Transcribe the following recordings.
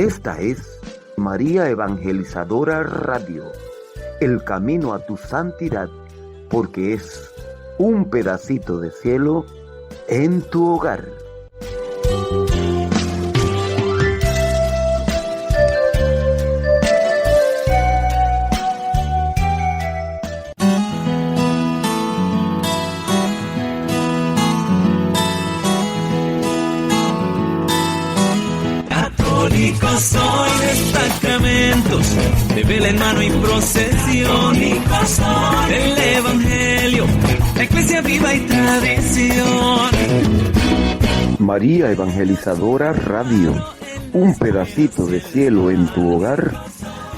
Esta es María Evangelizadora Radio, el camino a tu santidad, porque es un pedacito de cielo en tu hogar. Católico soy de sacramentos, de vela en mano y procesión. Católico soy del Evangelio, la iglesia viva y tradición. María Evangelizadora Radio, un pedacito de cielo en tu hogar,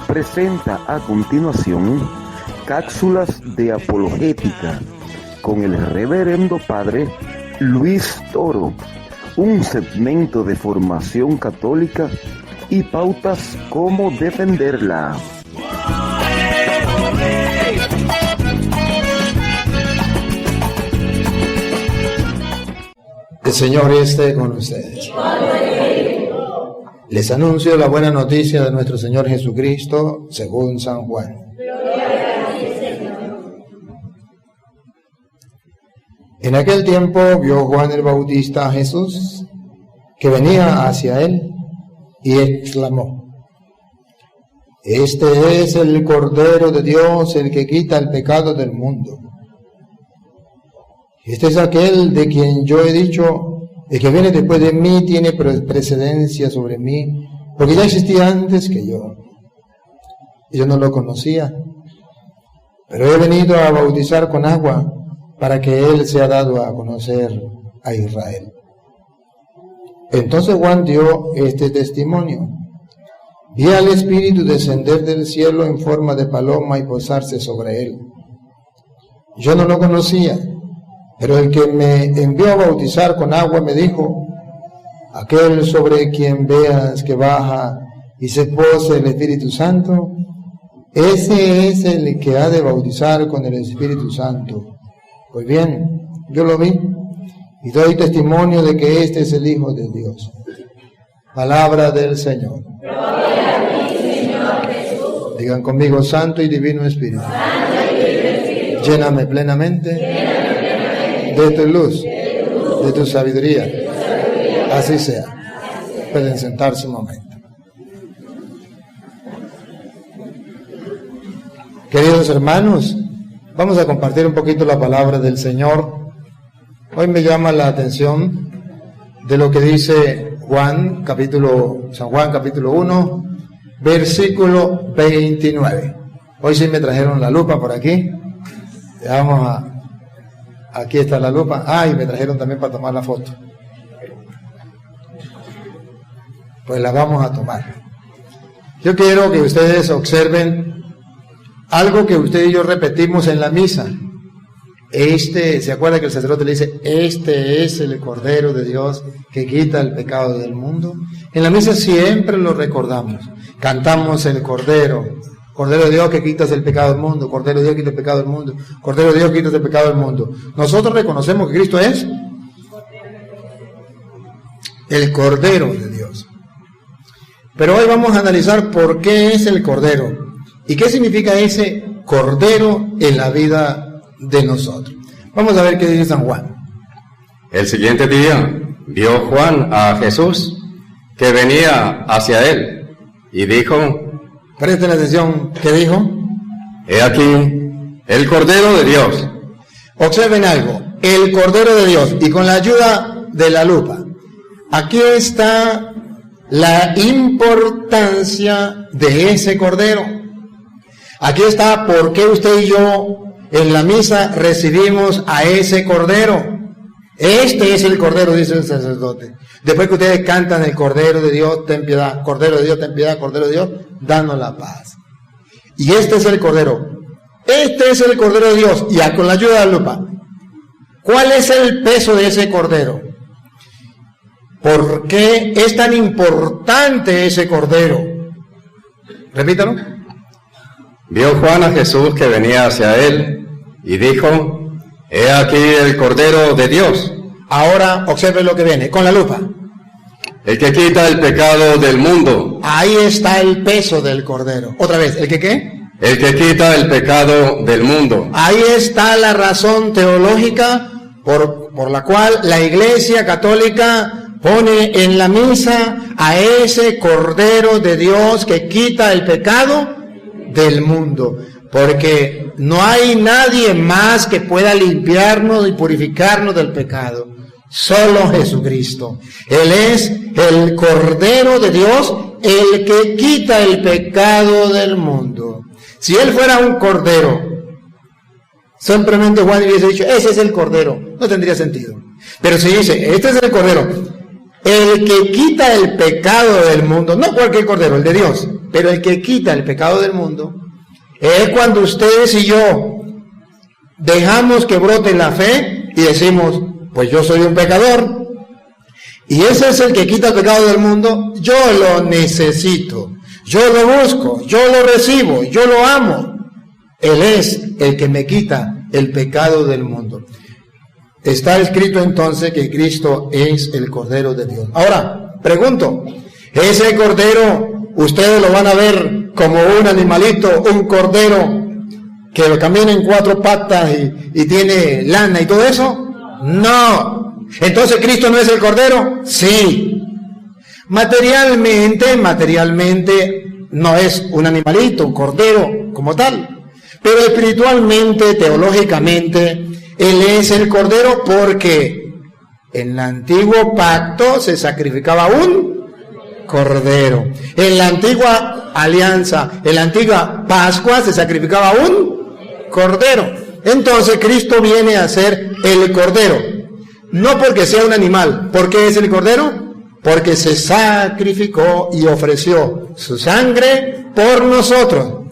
presenta a continuación cápsulas de apologética con el reverendo padre Luis Toro, un segmento de formación católica y pautas cómo defenderla. El Señor esté con ustedes. Les anuncio la buena noticia de nuestro Señor Jesucristo según San Juan. En aquel tiempo vio Juan el Bautista a Jesús, que venía hacia él, y exclamó: Este es el Cordero de Dios, el que quita el pecado del mundo. Este es aquel de quien yo he dicho: el que viene después de mí tiene precedencia sobre mí, porque ya existía antes que yo. Yo no lo conocía, pero he venido a bautizar con agua, para que él sea dado a conocer a Israel. Entonces Juan dio este testimonio: Vi al Espíritu descender del cielo en forma de paloma y posarse sobre él. Yo no lo conocía, pero el que me envió a bautizar con agua me dijo: Aquel sobre quien veas que baja y se posa el Espíritu Santo, ese es el que ha de bautizar con el Espíritu Santo. Pues bien, yo lo vi y doy testimonio de que este es el Hijo de Dios. Palabra del Señor. Gloria a ti, Señor Jesús. Digan conmigo: Santo y Divino Espíritu. Santo y Divino Espíritu. Lléname plenamente de tu luz, de tu sabiduría. Así sea. Pueden sentarse un momento. Queridos hermanos, vamos a compartir un poquito la palabra del Señor. Hoy me llama la atención de lo que dice San Juan capítulo 1, versículo 29. Hoy sí me trajeron la lupa por aquí. Aquí está la lupa. Y me trajeron también para tomar la foto. Pues la vamos a tomar. Yo quiero que ustedes observen algo que usted y yo repetimos en la misa. ¿Se acuerda que el sacerdote le dice: Este es el Cordero de Dios que quita el pecado del mundo? En la misa siempre lo recordamos. Cantamos el Cordero de Dios que quitas el pecado del mundo. Cordero de Dios que quita el pecado del mundo. Cordero de Dios que quita el pecado del mundo. Nosotros reconocemos que Cristo es el Cordero de Dios. Pero hoy vamos a analizar por qué es el Cordero y qué significa ese Cordero en la vida de nosotros. Vamos a ver qué dice San Juan. El siguiente día vio Juan a Jesús que venía hacia él y dijo: Presten atención, ¿qué dijo? He aquí el Cordero de Dios. Observen algo: el Cordero de Dios, y con la ayuda de la lupa. Aquí está la importancia de ese Cordero. Aquí está por qué usted y yo en la misa recibimos a ese Cordero. Este es el Cordero, dice el sacerdote. Después que ustedes cantan el Cordero de Dios, ten piedad, Cordero de Dios, ten piedad, Cordero de Dios, danos la paz. Y este es el Cordero. Este es el Cordero de Dios. Y con la ayuda de la lupa, ¿cuál es el peso de ese Cordero? ¿Por qué es tan importante ese Cordero? Repítalo. Vio Juan a Jesús que venía hacia él y dijo: He aquí el Cordero de Dios. Ahora observe lo que viene con la lupa. el que quita el pecado del mundo. Ahí está el peso del Cordero. Otra vez, ¿el que qué? El que quita el pecado del mundo. Ahí está la razón teológica por la cual la Iglesia Católica pone en la misa a ese Cordero de Dios que quita el pecado del mundo. Porque no hay nadie más que pueda limpiarnos y purificarnos del pecado. Solo Jesucristo. Él es el Cordero de Dios, el que quita el pecado del mundo. Si Él fuera un Cordero, simplemente Juan hubiese dicho, ese es el Cordero, no tendría sentido. Pero si dice, este es el Cordero, el que quita el pecado del mundo, no cualquier Cordero, el de Dios, pero el que quita el pecado del mundo, es cuando ustedes y yo dejamos que brote la fe y decimos, pues yo soy un pecador, y ese es el que quita el pecado del mundo, yo lo necesito, yo lo busco, yo lo recibo, yo lo amo. Él es el que me quita el pecado del mundo. Está escrito entonces que Cristo es el Cordero de Dios. Ahora, pregunto, ¿ese Cordero ustedes lo van a ver como un animalito, un cordero que camina en 4 patas y tiene lana y todo eso? No. ¿Entonces Cristo no es el Cordero? Sí. Materialmente no es un animalito, un cordero como tal. Pero espiritualmente, teológicamente, Él es el Cordero porque en el antiguo pacto se sacrificaba un cordero. En la antigua alianza, en la antigua Pascua se sacrificaba un cordero. Entonces Cristo viene a ser el Cordero. No porque sea un animal. ¿Por qué es el Cordero? Porque se sacrificó y ofreció su sangre por nosotros.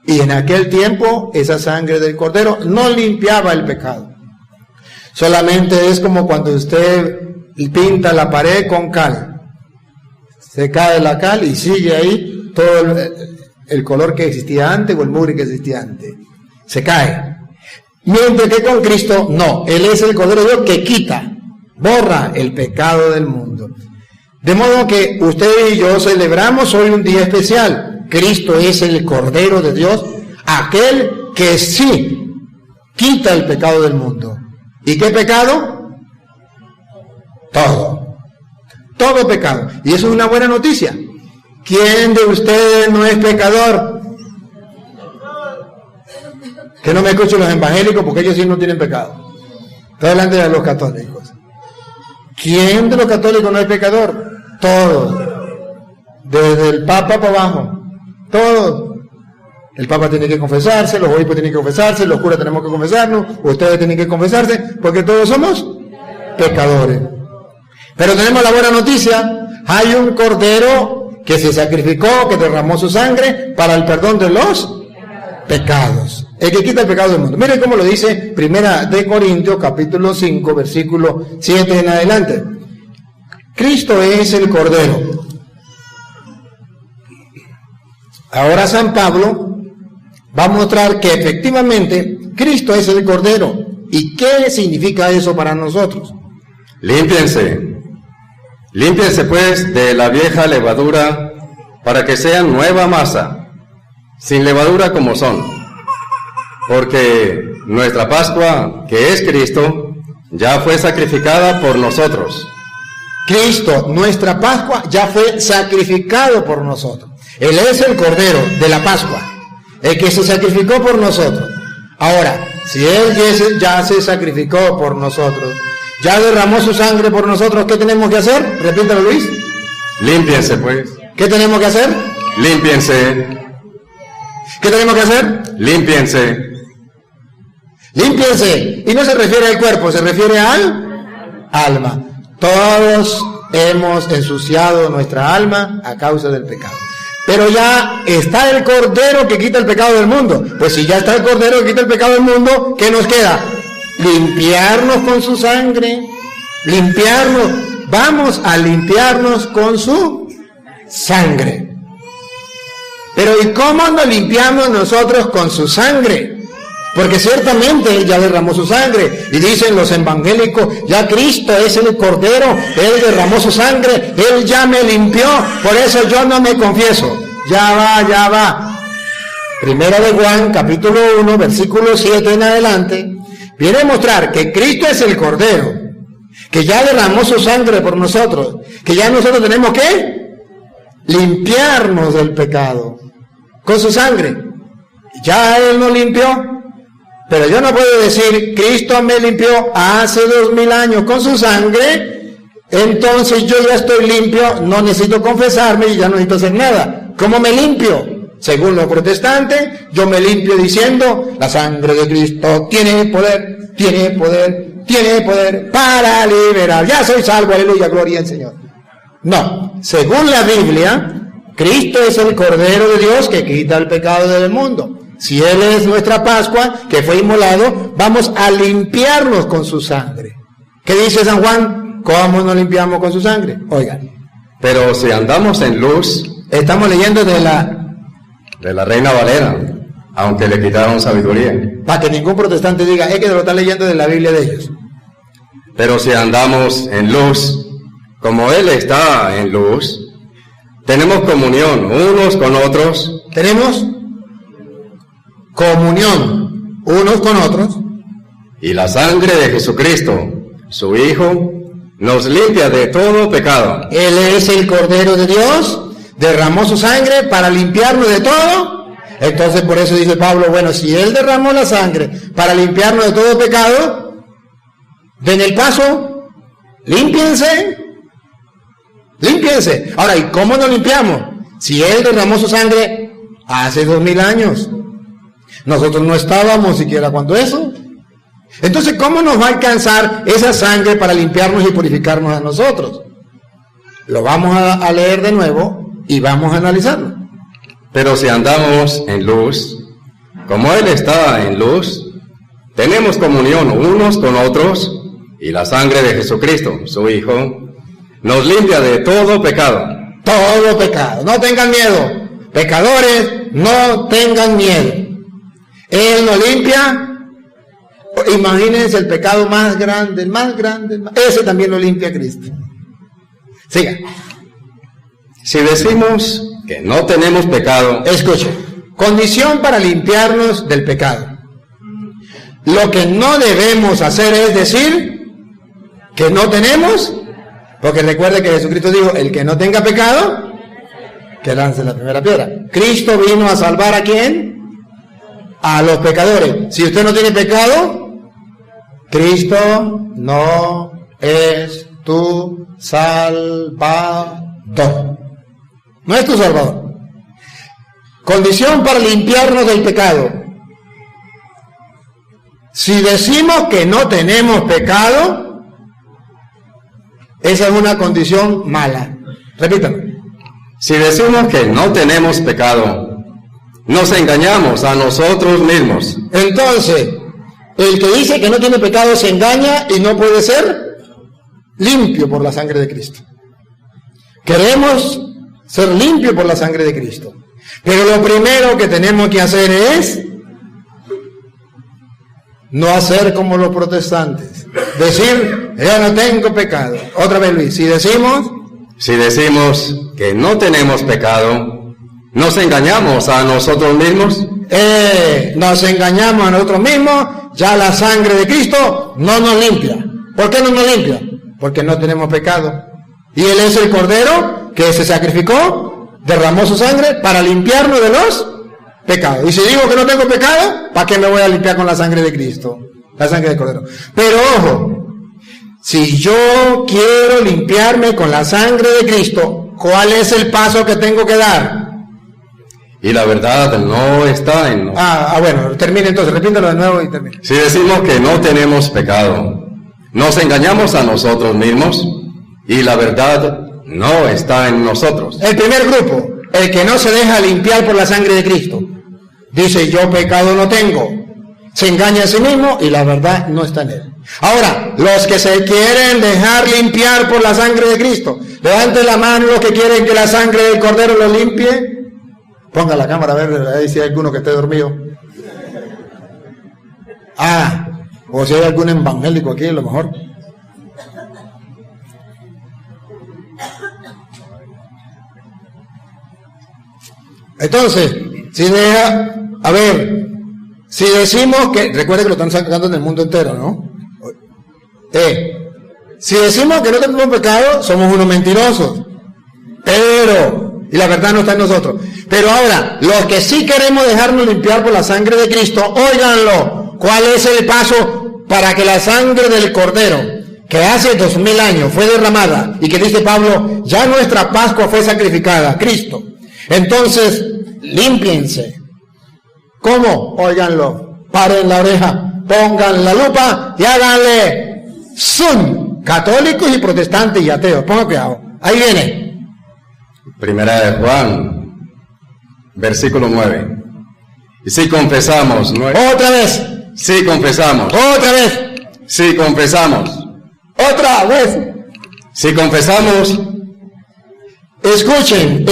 Y en aquel tiempo esa sangre del Cordero no limpiaba el pecado. Solamente es como cuando usted pinta la pared con cal. Se cae la cal y sigue ahí todo el color que existía antes o el mugre que existía antes. Se cae. Mientras que con Cristo no. Él es el Cordero de Dios que quita, borra el pecado del mundo. De modo que usted y yo celebramos hoy un día especial. Cristo es el Cordero de Dios, aquel que sí quita el pecado del mundo. ¿Y qué pecado? Todo. Todo pecado. Y eso es una buena noticia. ¿Quién de ustedes no es pecador? Que no me escuchen los evangélicos porque ellos sí no tienen pecado. Estoy hablando de los católicos. ¿Quién de los católicos no es pecador? Todos. Desde el Papa para abajo. Todos. El Papa tiene que confesarse, los obispos tienen que confesarse, los curas tenemos que confesarnos, ustedes tienen que confesarse, porque todos somos pecadores. Pero tenemos la buena noticia, hay un Cordero que se sacrificó, que derramó su sangre para el perdón de los pecados. El que quita el pecado del mundo. Miren cómo lo dice 1 Corintios capítulo 5, versículo 7 en adelante. Cristo es el Cordero. Ahora San Pablo va a mostrar que efectivamente Cristo es el Cordero. ¿Y qué significa eso para nosotros? Límpiense pues de la vieja levadura para que sean nueva masa, sin levadura como son. Porque nuestra Pascua, que es Cristo, ya fue sacrificada por nosotros. Cristo, nuestra Pascua, ya fue sacrificado por nosotros. Él es el Cordero de la Pascua, el que se sacrificó por nosotros. Ahora, si Él ya se sacrificó por nosotros, ya derramó su sangre por nosotros, ¿qué tenemos que hacer? Repítalo, Luis. Límpiense pues. ¿Qué tenemos que hacer? Límpiense. ¿Qué tenemos que hacer? Límpiense. Límpiense. Y no se refiere al cuerpo, se refiere al alma. Todos hemos ensuciado nuestra alma a causa del pecado. Pero ya está el Cordero que quita el pecado del mundo. Pues si ya está el Cordero que quita el pecado del mundo, ¿qué nos queda? Limpiarnos con su sangre. Limpiarnos. Vamos a limpiarnos con su sangre. Pero ¿y cómo nos limpiamos nosotros con su sangre? Porque ciertamente Él ya derramó su sangre. Y dicen los evangélicos, ya Cristo es el Cordero, Él derramó su sangre, Él ya me limpió, por eso yo no me confieso. Ya va. Primera de Juan, capítulo 1, versículo 7 en adelante, viene a mostrar que Cristo es el Cordero, que ya derramó su sangre por nosotros, que ya nosotros tenemos que limpiarnos del pecado con su sangre. Ya Él nos limpió. Pero yo no puedo decir, Cristo me limpió hace 2000 años con su sangre, entonces yo ya estoy limpio, no necesito confesarme y ya no necesito hacer nada. ¿Cómo me limpio? Según los protestantes, yo me limpio diciendo, la sangre de Cristo tiene poder para liberar. Ya soy salvo, aleluya, gloria al Señor. No, según la Biblia, Cristo es el Cordero de Dios que quita el pecado del mundo. Si Él es nuestra Pascua, que fue inmolado, vamos a limpiarnos con su sangre. ¿Qué dice San Juan? ¿Cómo nos limpiamos con su sangre? Oigan. Pero si andamos en luz... Estamos leyendo de la Reina Valera, aunque le quitaron sabiduría. Para que ningún protestante diga, es que lo están leyendo de la Biblia de ellos. Pero si andamos en luz, como Él está en luz, tenemos comunión unos con otros. Tenemos comunión unos con otros. Y la sangre de Jesucristo, su Hijo, nos limpia de todo pecado. Él es el Cordero de Dios, derramó su sangre para limpiarnos de todo. Entonces por eso dice Pablo, bueno, si Él derramó la sangre para limpiarnos de todo pecado, den el paso, límpiense. Ahora, ¿y cómo nos limpiamos? Si Él derramó su sangre hace 2000 años, nosotros no estábamos siquiera cuando eso. Entonces, ¿cómo nos va a alcanzar esa sangre para limpiarnos y purificarnos a nosotros? Lo vamos a leer de nuevo y vamos a analizarlo. Pero si andamos en luz, como Él está en luz, tenemos comunión unos con otros, y la sangre de Jesucristo, su Hijo, nos limpia de todo pecado. Todo pecado. No tengan miedo. Pecadores, no tengan miedo. Él nos limpia. Imagínense el pecado más grande, ese también lo limpia Cristo. Siga. Si decimos que no tenemos pecado, escuche, condición para limpiarnos del pecado. Lo que no debemos hacer es decir que no tenemos, porque recuerde que Jesucristo dijo, el que no tenga pecado, que lance la primera piedra. Cristo vino a salvar ¿a quién? A los pecadores. Si usted no tiene pecado, Cristo no es tu salvador. No es tu salvador. Condición para limpiarnos del pecado. Si decimos que no tenemos pecado, esa es una condición mala. Repítame. Si decimos que no tenemos pecado, nos engañamos a nosotros mismos. Entonces, el que dice que no tiene pecado se engaña y no puede ser limpio por la sangre de Cristo. Queremos ser limpios por la sangre de Cristo. Pero lo primero que tenemos que hacer es no hacer como los protestantes. Decir, ya no tengo pecado. Otra vez, Luis, si decimos que no tenemos pecado, ¿nos engañamos a nosotros mismos? Nos engañamos a nosotros mismos. Ya la sangre de Cristo no nos limpia. ¿Por qué no nos limpia? Porque no tenemos pecado. Y Él es el Cordero que se sacrificó, derramó su sangre para limpiarnos de los pecados. Y si digo que no tengo pecado, ¿para qué me voy a limpiar con la sangre de Cristo? La sangre del Cordero. Pero ojo, si yo quiero limpiarme con la sangre de Cristo, ¿cuál es el paso que tengo que dar? Y la verdad no está en nosotros. Bueno, termine entonces, repítelo de nuevo y termine. Si decimos que no tenemos pecado, nos engañamos a nosotros mismos y la verdad no está en nosotros. El primer grupo, el que no se deja limpiar por la sangre de Cristo, dice yo pecado no tengo, se engaña a sí mismo y la verdad no está en él. Ahora, los que se quieren dejar limpiar por la sangre de Cristo, levanten la mano los que quieren que la sangre del Cordero los limpie. Ponga la cámara a ver ahí si hay alguno que esté dormido. O si hay algún evangélico aquí, a lo mejor. Entonces, si decimos que, recuerde que lo están sacando en el mundo entero, ¿no? Si decimos que no tenemos pecado, somos unos mentirosos. Y la verdad no está en nosotros. Pero ahora, los que sí queremos dejarnos limpiar por la sangre de Cristo, óiganlo. ¿Cuál es el paso para que la sangre del Cordero, que hace 2000 años fue derramada, y que dice Pablo, ya nuestra Pascua fue sacrificada, Cristo? Entonces, límpiense. ¿Cómo? Óiganlo. Paren la oreja, pongan la lupa y háganle zoom. Católicos y protestantes y ateos. Pongan cuidado. Ahí viene. Primera de Juan, versículo 9. Y si confesamos, otra vez. Si confesamos. Otra vez. Si confesamos. Otra vez. Si confesamos. Escuchen.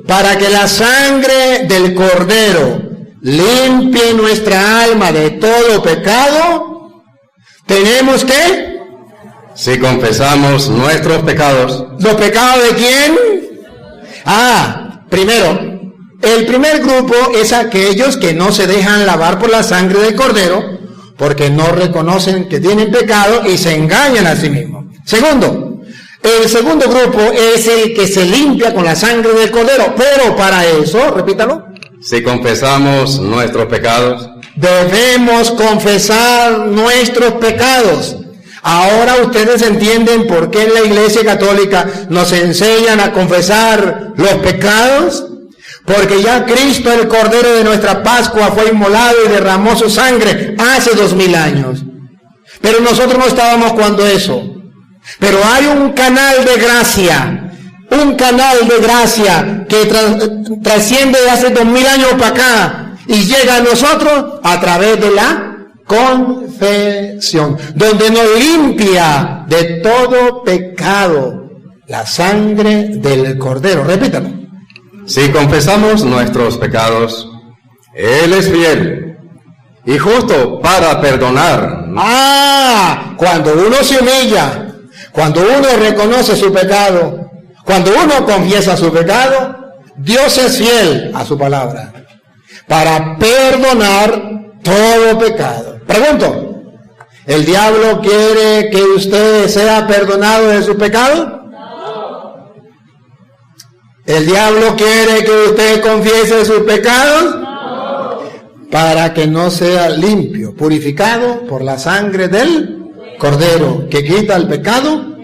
Para que la sangre del Cordero limpie nuestra alma de todo pecado, tenemos que... Si confesamos nuestros pecados. ¿Los pecados de quién? Primero, el primer grupo es aquellos que no se dejan lavar por la sangre del Cordero, porque no reconocen que tienen pecado y se engañan a sí mismos. Segundo, el segundo grupo es el que se limpia con la sangre del Cordero, pero para eso, repítalo. Si confesamos nuestros pecados. Debemos confesar nuestros pecados. Ahora ustedes entienden por qué en la Iglesia Católica nos enseñan a confesar los pecados. Porque ya Cristo, el Cordero de nuestra Pascua, fue inmolado y derramó su sangre hace 2000 años. Pero nosotros no estábamos cuando eso. Pero hay un canal de gracia que trasciende de hace 2000 años para acá y llega a nosotros a través de la confesión, donde nos limpia de todo pecado la sangre del Cordero. Repítalo. Si confesamos nuestros pecados, Él es fiel y justo para perdonar. Cuando uno se humilla, cuando uno reconoce su pecado, cuando uno confiesa su pecado, Dios es fiel a su palabra para perdonar todo pecado. Pregunto, ¿el diablo quiere que usted sea perdonado de su pecado? ¿El diablo quiere que usted confiese sus pecados? Para que no sea limpio, purificado por la sangre del Cordero, que quita el pecado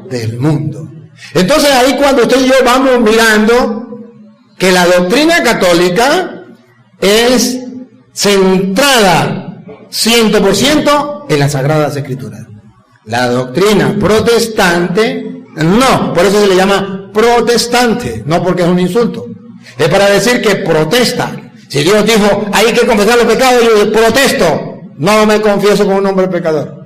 del mundo. Entonces ahí cuando usted y yo vamos mirando que la doctrina católica es centrada 100% en las Sagradas Escrituras. La doctrina protestante, no, por eso se le llama protestante, no porque es un insulto. Es para decir que protesta. Si Dios dijo, hay que confesar los pecados, yo protesto. No me confieso como un hombre pecador.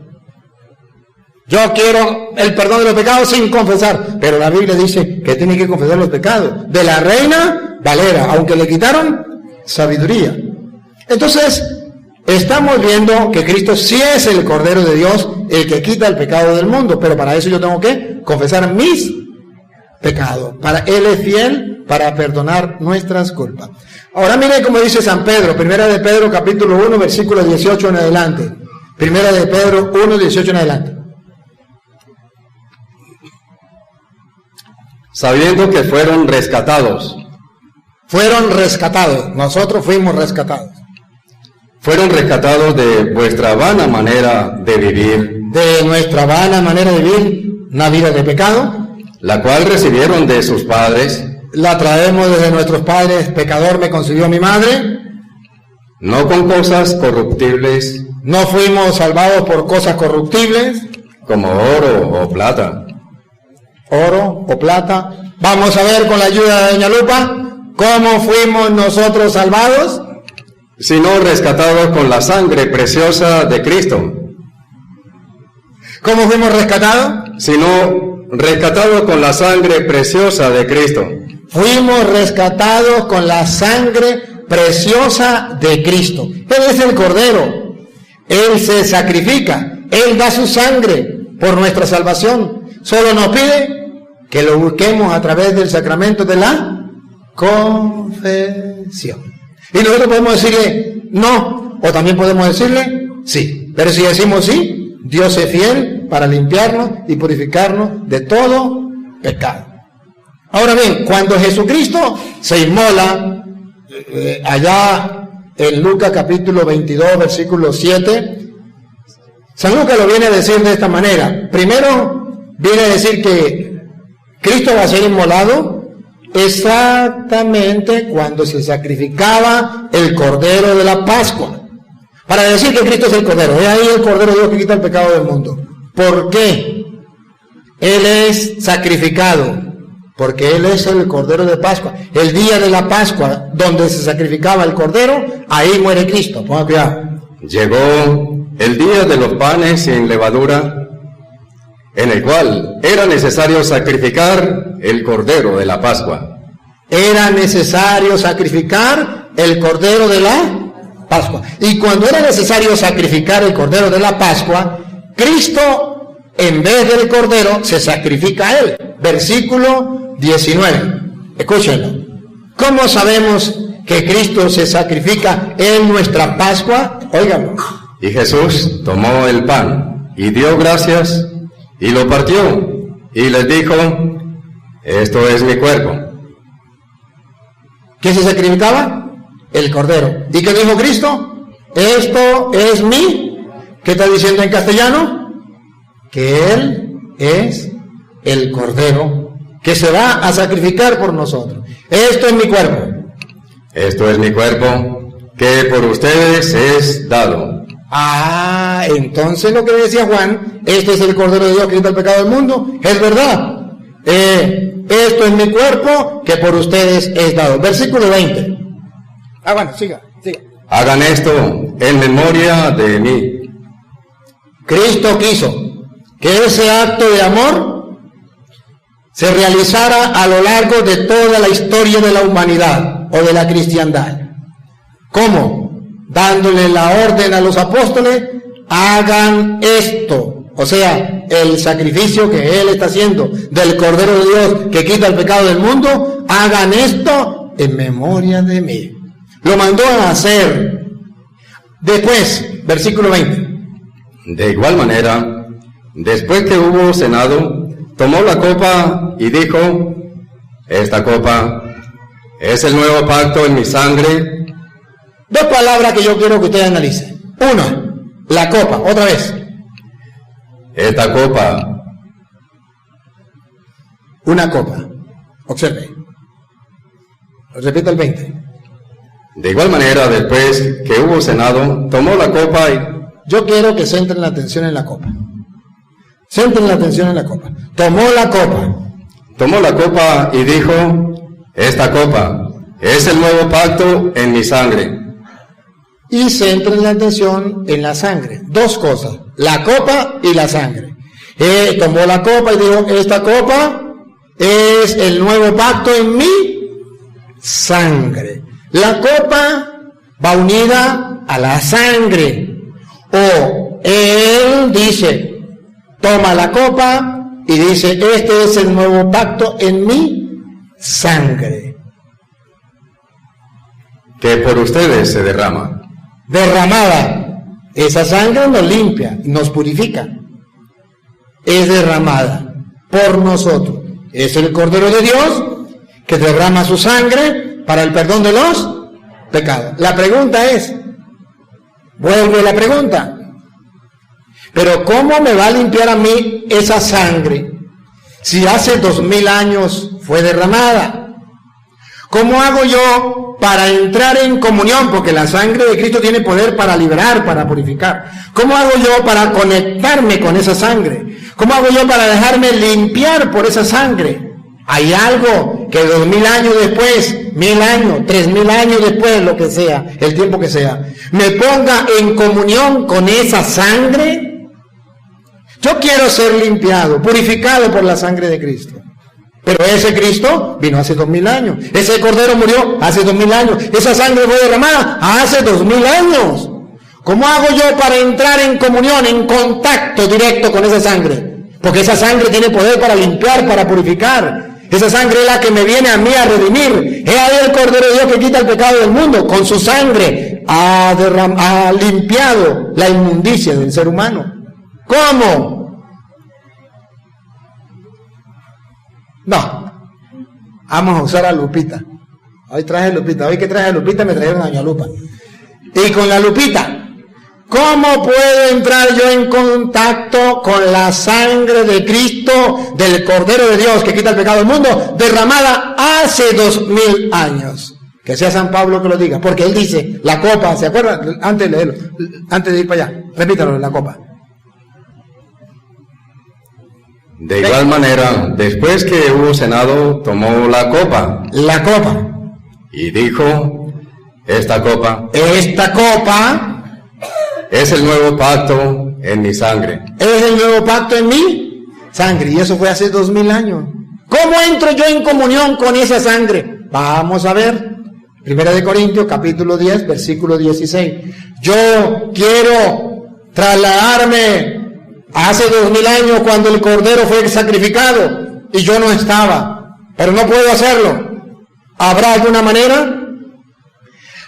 Yo quiero el perdón de los pecados sin confesar. Pero la Biblia dice que tiene que confesar los pecados. De la Reina Valera, aunque le quitaron sabiduría. Entonces, estamos viendo que Cristo sí es el Cordero de Dios, el que quita el pecado del mundo. Pero para eso yo tengo que confesar mis pecados. Él es fiel para perdonar nuestras culpas. Ahora mire cómo dice San Pedro, Primera de Pedro capítulo 1, versículo 18 en adelante. Primera de Pedro 1, 18 en adelante. Sabiendo que fueron rescatados. Fueron rescatados, nosotros fuimos rescatados. Fueron rescatados de vuestra vana manera de vivir. De nuestra vana manera de vivir, una vida de pecado. La cual recibieron de sus padres. La traemos desde nuestros padres, pecador me concibió mi madre. No con cosas corruptibles. No fuimos salvados por cosas corruptibles. Como oro o plata. Oro o plata. Vamos a ver con la ayuda de Doña Lupa cómo fuimos nosotros salvados. Sino rescatados con la sangre preciosa de Cristo. ¿Cómo fuimos rescatados? Sino rescatados con la sangre preciosa de Cristo. Fuimos rescatados con la sangre preciosa de Cristo. Él es el Cordero. Él se sacrifica, Él da su sangre por nuestra salvación. Solo nos pide que lo busquemos a través del sacramento de la confesión. Y nosotros podemos decirle no, o también podemos decirle sí. Pero si decimos sí, Dios es fiel para limpiarnos y purificarnos de todo pecado. Ahora bien, cuando Jesucristo se inmola, allá en Lucas capítulo 22, versículo 7, San Lucas lo viene a decir de esta manera. Primero, viene a decir que Cristo va a ser inmolado exactamente cuando se sacrificaba el Cordero de la Pascua. Para decir que Cristo es el Cordero, es ahí el Cordero de Dios que quita el pecado del mundo. ¿Por qué? Él es sacrificado, porque Él es el Cordero de Pascua. El día de la Pascua, donde se sacrificaba el Cordero, ahí muere Cristo. Ponga cuidado. Llegó el día de los panes sin levadura, en el cual era necesario sacrificar el Cordero de la Pascua. Era necesario sacrificar el Cordero de la Pascua. Y cuando era necesario sacrificar el Cordero de la Pascua, Cristo, en vez del Cordero, se sacrifica a Él. Versículo 19. Escúchenlo. ¿Cómo sabemos que Cristo se sacrifica en nuestra Pascua? Óiganlo. Y Jesús tomó el pan y dio gracias y lo partió y les dijo: esto es mi cuerpo. ¿Qué se sacrificaba? El Cordero. ¿Y qué dijo Cristo? Esto es mi... ¿Qué está diciendo en castellano? Que Él es el Cordero que se va a sacrificar por nosotros. Esto es mi cuerpo. Esto es mi cuerpo que por ustedes es dado. Ah, entonces lo que decía Juan, este es el Cordero de Dios que quita el pecado del mundo, es verdad. Esto es mi cuerpo que por ustedes es dado. Versículo 20. Bueno, siga. Hagan esto en memoria de mí. Cristo quiso que ese acto de amor se realizara a lo largo de toda la historia de la humanidad o de la cristiandad. ¿Cómo? Dándole la orden a los apóstoles: hagan esto. O sea, el sacrificio que Él está haciendo del Cordero de Dios que quita el pecado del mundo, hagan esto en memoria de mí. Lo mandó a hacer. Después, versículo 20. De igual manera, después que hubo cenado, tomó la copa y dijo: esta copa es el nuevo pacto en mi sangre. Dos palabras que yo quiero que ustedes analicen. Una, la copa, otra vez. Esta copa. Una copa. Observe. Repita el 20. De igual manera, después que hubo cenado, tomó la copa y... Yo quiero que centren la atención en la copa. Centren la atención en la copa. Tomó la copa. Tomó la copa y dijo: esta copa es el nuevo pacto en mi sangre. Y centren la atención en la sangre. Dos cosas, la copa y la sangre. Tomó la copa y dijo: esta copa es el nuevo pacto en mi sangre. La copa va unida a la sangre. O Él dice, toma la copa y dice: este es el nuevo pacto en mi sangre, que por ustedes se derrama. Derramada. Esa sangre nos limpia, nos purifica. Es derramada por nosotros. Es el Cordero de Dios que derrama su sangre para el perdón de los pecados. La pregunta es, vuelve la pregunta: pero ¿cómo me va a limpiar a mí esa sangre si hace 2000 años fue derramada? ¿Cómo hago yo para entrar en comunión? Porque la sangre de Cristo tiene poder para liberar, para purificar. ¿Cómo hago yo para conectarme con esa sangre? ¿Cómo hago yo para dejarme limpiar por esa sangre? Hay algo que 2000 años después, 1000 años, 3000 años después, lo que sea, el tiempo que sea, me ponga en comunión con esa sangre. Yo quiero ser limpiado, purificado por la sangre de Cristo. Pero ese Cristo vino hace 2000 años. Ese Cordero murió hace 2000 años. Esa sangre fue derramada hace 2000 años. ¿Cómo hago yo para entrar en comunión, en contacto directo con esa sangre? Porque esa sangre tiene poder para limpiar, para purificar. Esa sangre es la que me viene a mí a redimir. Es ahí el Cordero de Dios que quita el pecado del mundo. Con su sangre ha limpiado la inmundicia del ser humano. ¿Cómo? No. Vamos a usar a Lupita. Hoy traje Lupita. Hoy que traje Lupita me trajeron a doña Lupa. Y con la Lupita, ¿cómo puedo entrar yo en contacto con la sangre de Cristo, del Cordero de Dios que quita el pecado del mundo, derramada hace 2000 años? Que sea San Pablo que lo diga, porque él dice, la copa, ¿se acuerdan? Antes de leerlo, antes de ir para allá, repítalo, la copa. De igual manera, después que hubo cenado, tomó la copa. La copa. Y dijo, esta copa es el nuevo pacto en mi sangre. Es el nuevo pacto en mi sangre. Y eso fue hace 2000 años. ¿Cómo entro yo en comunión con esa sangre? Vamos a ver. 1 Corintios, capítulo 10, versículo 16. Yo quiero trasladarme hace 2000 años cuando el Cordero fue sacrificado y yo no estaba. Pero no puedo hacerlo. ¿Habrá alguna manera?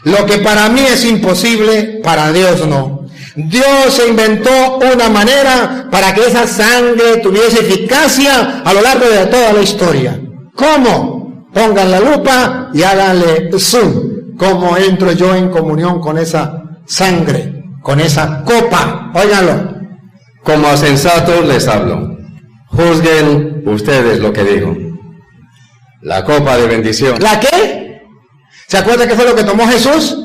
Lo que para mí es imposible, para Dios no. Dios se inventó una manera para que esa sangre tuviese eficacia a lo largo de toda la historia. ¿Cómo? Pongan la lupa y háganle zoom. ¿Cómo entro yo en comunión con esa sangre, con esa copa? Óiganlo. Como a sensatos les hablo. Juzguen ustedes lo que digo. La copa de bendición. ¿La qué? ¿Se acuerda qué fue lo que tomó Jesús?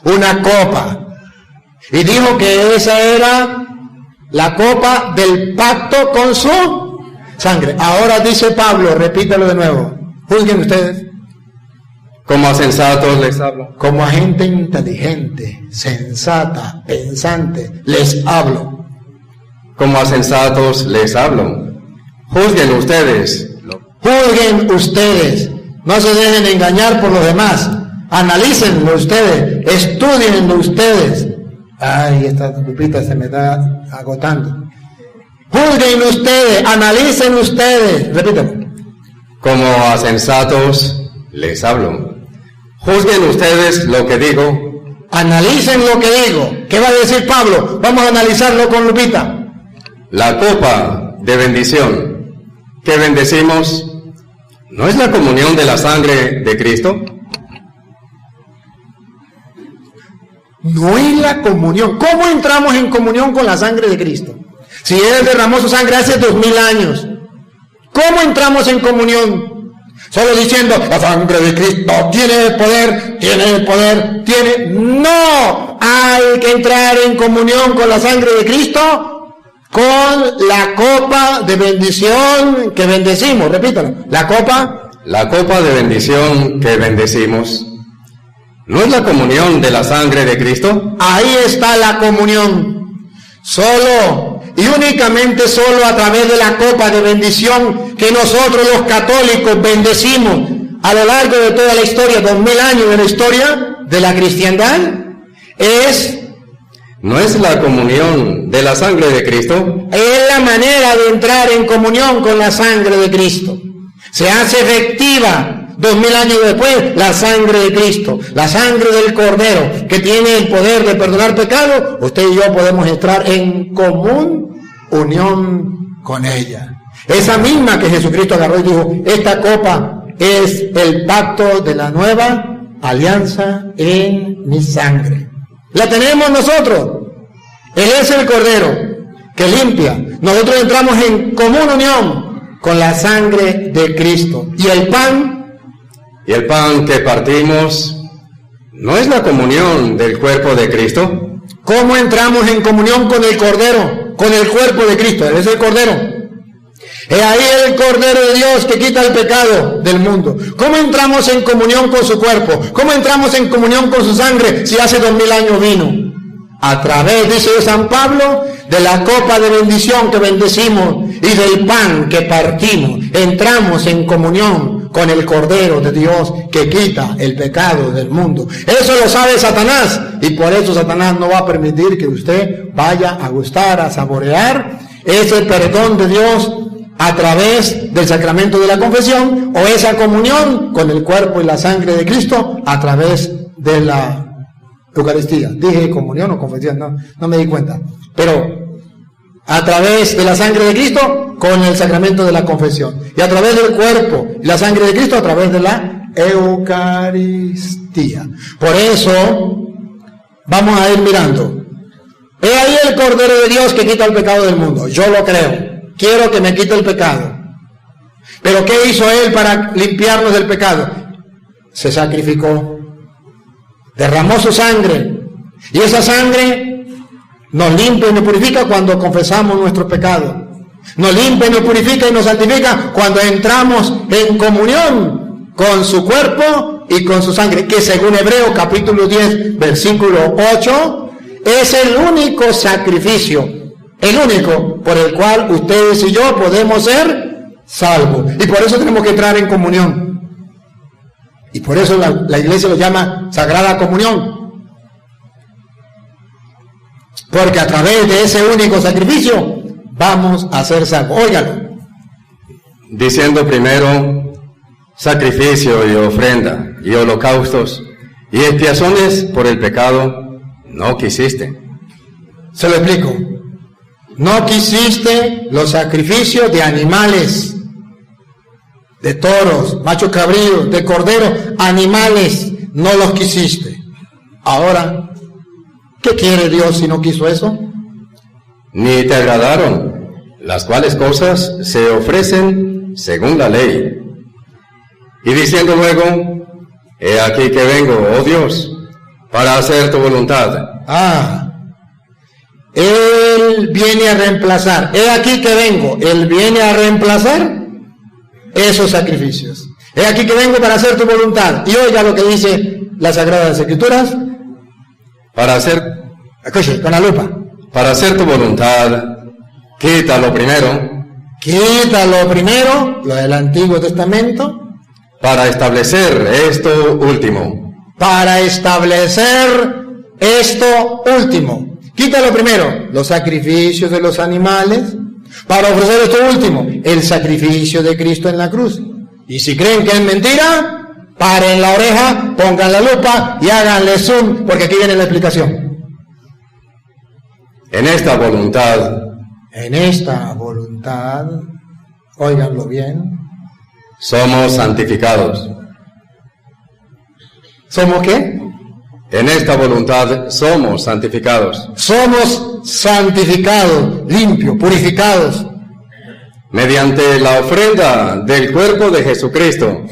Una copa. Y dijo que esa era la copa del pacto con su sangre. Ahora dice Pablo, repítalo de nuevo. Juzguen ustedes. Como a sensatos les hablo. Como a gente inteligente, sensata, pensante, les hablo. Como a sensatos les hablo. Juzguen ustedes. Juzguen ustedes. No se dejen engañar por los demás. Analícenlo ustedes. Estudienlo ustedes. Ay, esta Lupita se me está agotando. Juzguen ustedes. Analicen ustedes. Repítelo. Como a sensatos les hablo. Juzguen ustedes lo que digo. Analicen lo que digo. ¿Qué va a decir Pablo? Vamos a analizarlo con Lupita. La copa de bendición que bendecimos, ¿no es la comunión de la sangre de Cristo? No es la comunión. ¿Cómo entramos en comunión con la sangre de Cristo? Si Él derramó su sangre hace 2000 años. ¿Cómo entramos en comunión? Solo diciendo, la sangre de Cristo tiene poder, tiene... No, hay que entrar en comunión con la sangre de Cristo, con la copa de bendición que bendecimos. Repítalo, la copa de bendición que bendecimos, ¿no es la comunión de la sangre de Cristo? Ahí está la comunión. Solo y únicamente solo a través de la copa de bendición que nosotros los católicos bendecimos a lo largo de toda la historia, 2000 años de la historia de la cristiandad, ¿no es la comunión de la sangre de Cristo? Es la manera de entrar en comunión con la sangre de Cristo. Se hace efectiva 2000 años después la sangre de Cristo, la sangre del Cordero, que tiene el poder de perdonar pecados. Usted y yo podemos entrar en común unión con ella. Esa misma que Jesucristo agarró y dijo, esta copa es el pacto de la nueva alianza en mi sangre. La tenemos nosotros. Él es el Cordero que limpia. Nosotros entramos en común unión con la sangre de Cristo. Y el pan que partimos, ¿no es la comunión del cuerpo de Cristo? ¿Cómo entramos en comunión con el Cordero, con el cuerpo de Cristo? Él es el Cordero. Es ahí el Cordero de Dios que quita el pecado del mundo. ¿Cómo entramos en comunión con su cuerpo? ¿Cómo entramos en comunión con su sangre si hace 2000 años vino? A través, dice San Pablo, de la copa de bendición que bendecimos y del pan que partimos. Entramos en comunión con el Cordero de Dios que quita el pecado del mundo. Eso lo sabe Satanás, y por eso Satanás no va a permitir que usted vaya a gustar, a saborear ese perdón de Dios a través del sacramento de la confesión, o esa comunión con el cuerpo y la sangre de Cristo a través de la Eucaristía. Dije comunión o confesión, no me di cuenta. Pero a través de la sangre de Cristo con el sacramento de la confesión, y a través del cuerpo y la sangre de Cristo a través de la Eucaristía. Por eso vamos a ir mirando. He ahí el Cordero de Dios que quita el pecado del mundo. Yo lo creo. Quiero que me quite el pecado. Pero ¿qué hizo Él para limpiarnos del pecado? Se sacrificó. Derramó su sangre. Y esa sangre nos limpia y nos purifica cuando confesamos nuestro pecado. Nos limpia y nos purifica y nos santifica cuando entramos en comunión con su cuerpo y con su sangre, que según Hebreos capítulo 10, versículo 8, es el único sacrificio, el único por el cual ustedes y yo podemos ser salvos. Y por eso tenemos que entrar en comunión. Y por eso la iglesia lo llama Sagrada Comunión. Porque a través de ese único sacrificio vamos a ser salvos. Óigalo. Diciendo primero sacrificio y ofrenda y holocaustos y expiaciones por el pecado, no quisiste. Se lo explico. No quisiste los sacrificios de animales, de toros, machos cabríos, de corderos, animales, no los quisiste. Ahora, ¿qué quiere Dios si no quiso eso? Ni te agradaron, las cuales cosas se ofrecen según la ley. Y diciendo luego, he aquí que vengo, oh Dios, para hacer tu voluntad. Él viene a reemplazar, he aquí que vengo, Él viene a reemplazar esos sacrificios. He aquí que vengo para hacer tu voluntad. Y oiga lo que dice las Sagradas Escrituras. Para hacer, escuche, con la lupa. Para hacer tu voluntad, quítalo primero. Quítalo primero, lo del Antiguo Testamento. Para establecer esto último. Para establecer esto último. Quítalo primero, los sacrificios de los animales, para ofrecer esto último, el sacrificio de Cristo en la cruz. Y si creen que es mentira, paren la oreja, pongan la lupa y háganle zoom, porque aquí viene la explicación. En esta voluntad, óiganlo bien, somos santificados. ¿Somos qué? En esta voluntad somos santificados. Somos santificados, limpios, purificados. Mediante la ofrenda del cuerpo de Jesucristo.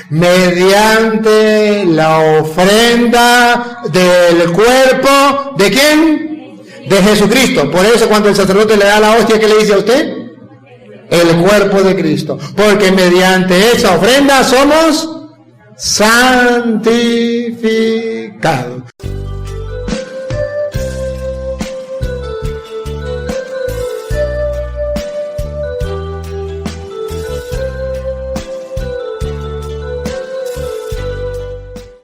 Mediante la ofrenda del cuerpo, ¿de quién? De Jesucristo. Por eso cuando el sacerdote le da la hostia, ¿qué le dice a usted? El cuerpo de Cristo. Porque mediante esa ofrenda somos santificados.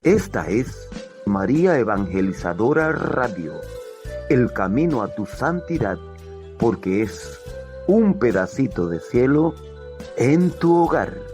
Esta es María Evangelizadora Radio, el camino a tu santidad, porque es un pedacito de cielo en tu hogar.